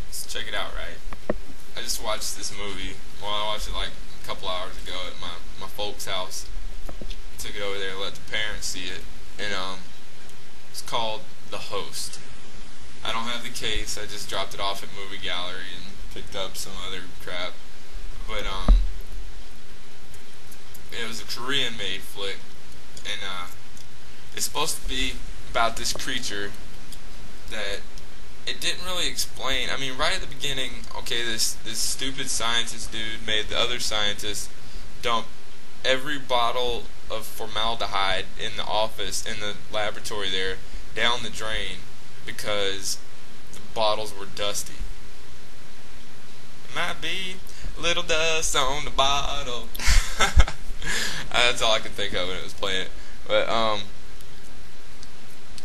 Let's check it out, right? I just watched this movie. Well, I watched it like a couple hours ago at my folks' house. Took it over there, let the parents see it, and it's called The Host. I don't have the case. I just dropped it off at Movie Gallery and picked up some other crap. But it was a Korean-made flick, and it's supposed to be about this creature that it didn't really explain. I mean, right at the beginning, okay, this stupid scientist dude made the other scientists dump every bottle of formaldehyde in the office, in the laboratory there, down the drain because the bottles were dusty. Might be a little dust on the bottle. That's all I could think of when it was playing it. But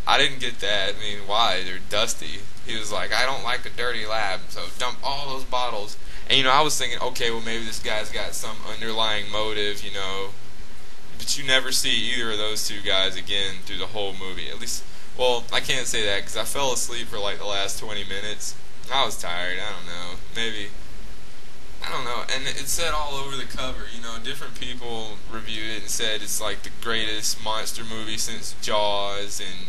I didn't get that. I mean, why? They're dusty. He was like, I don't like a dirty lab, so dump all those bottles. And, I was thinking, okay, well, maybe this guy's got some underlying motive, But you never see either of those two guys again through the whole movie. At least, well, I can't say that because I fell asleep for like the last 20 minutes. I was tired. I don't know. Maybe. I don't know. And it said all over the cover, different people reviewed it and said it's like the greatest monster movie since Jaws. And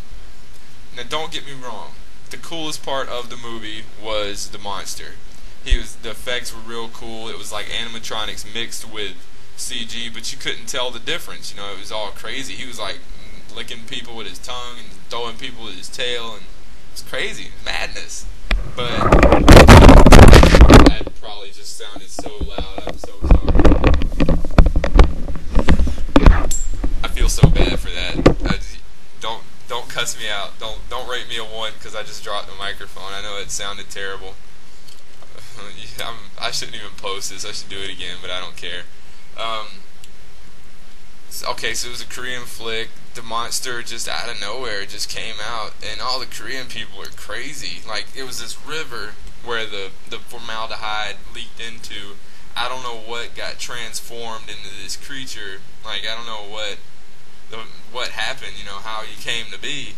now, don't get me wrong. The coolest part of the movie was the monster. The effects were real cool. It was like animatronics mixed with CG, but you couldn't tell the difference. It was all crazy. He was like licking people with his tongue and throwing people with his tail, and it's crazy, madness. But that probably just sounded so loud. I'm so sorry. I feel so bad for that. Don't cuss me out. Don't rate me a 1 because I just dropped the microphone. I know it sounded terrible. I shouldn't even post this. I should do it again, but I don't care. Okay, so it was a Korean flick. The monster just out of nowhere just came out, and all the Korean people are crazy. Like, it was this river where the formaldehyde leaked into. I don't know what got transformed into this creature. Like, I don't know what happened, how he came to be.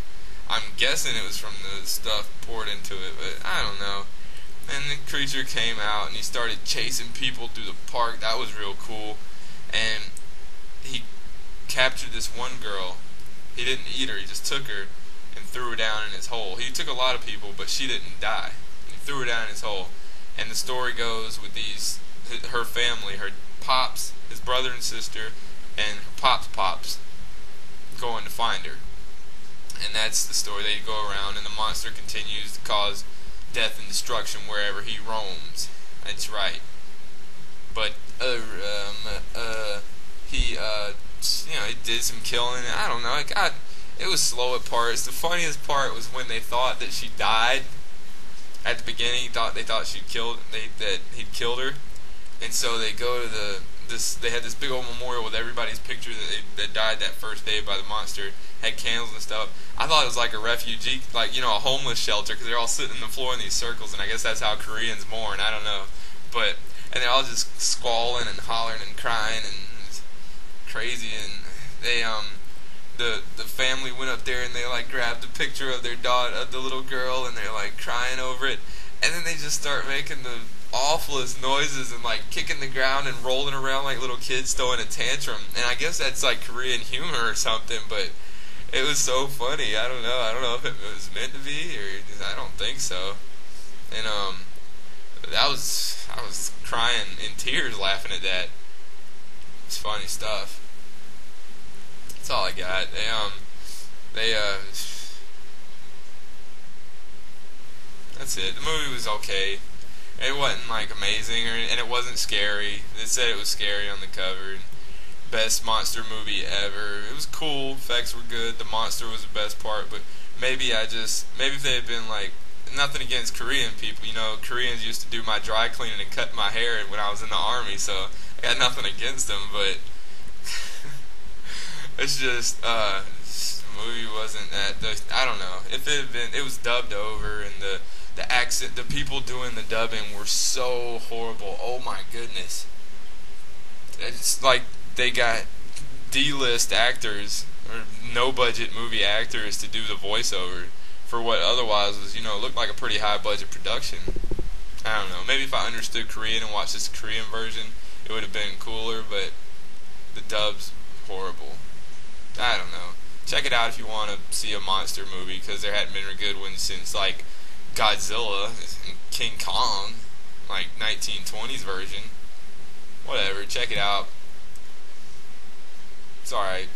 I'm guessing it was from the stuff poured into it, but I don't know. And the creature came out and he started chasing people through the park. That was real cool. And he captured this one girl. He didn't eat her, he just took her and threw her down in his hole. He took a lot of people, but she didn't die. He threw her down in his hole. And the story goes with her family, her pops, his brother and sister, and her pops going to find her. And that's the story. They go around and the monster continues to cause death and destruction wherever he roams. That's right. But he did some killing. I don't know. It was slow at parts. The funniest part was when they thought that she died. At the beginning, they thought he'd killed her, and so they go to they had this big old memorial with everybody's picture that died that first day by the monster. Had candles and stuff. I thought it was like a refugee, like, a homeless shelter, because they're all sitting on the floor in these circles, and I guess that's how Koreans mourn. I don't know, and they're all just squalling and hollering and crying, and it's crazy. And they the family went up there and they like grabbed a picture of their daughter, of the little girl, and they're like crying over it, and then they just start making the awfulest noises and like kicking the ground and rolling around like little kids throwing a tantrum. And I guess that's like Korean humor or something, but it was so funny. I don't know if it was meant to be, or I don't think so. And I was crying in tears laughing at that. It's funny stuff. That's all I got. That's it. The movie was okay. It wasn't like amazing, and it wasn't scary. It said it was scary on the cover. Best monster movie ever. It was cool. Effects were good. The monster was the best part. But maybe if they had been like, nothing against Korean people. Koreans used to do my dry cleaning and cut my hair when I was in the army. So I got nothing against them. But it's just the movie wasn't that. I don't know. If it had been, it was dubbed over, and the accent, the people doing the dubbing were so horrible. Oh my goodness. It's like they got D-list actors or no-budget movie actors to do the voiceover for what otherwise was, looked like a pretty high-budget production. I don't know. Maybe if I understood Korean and watched this Korean version, it would have been cooler. But the dub's horrible. I don't know. Check it out if you want to see a monster movie, because there hadn't been a good one since like Godzilla and King Kong, like 1920s version. Whatever. Check it out. It's alright.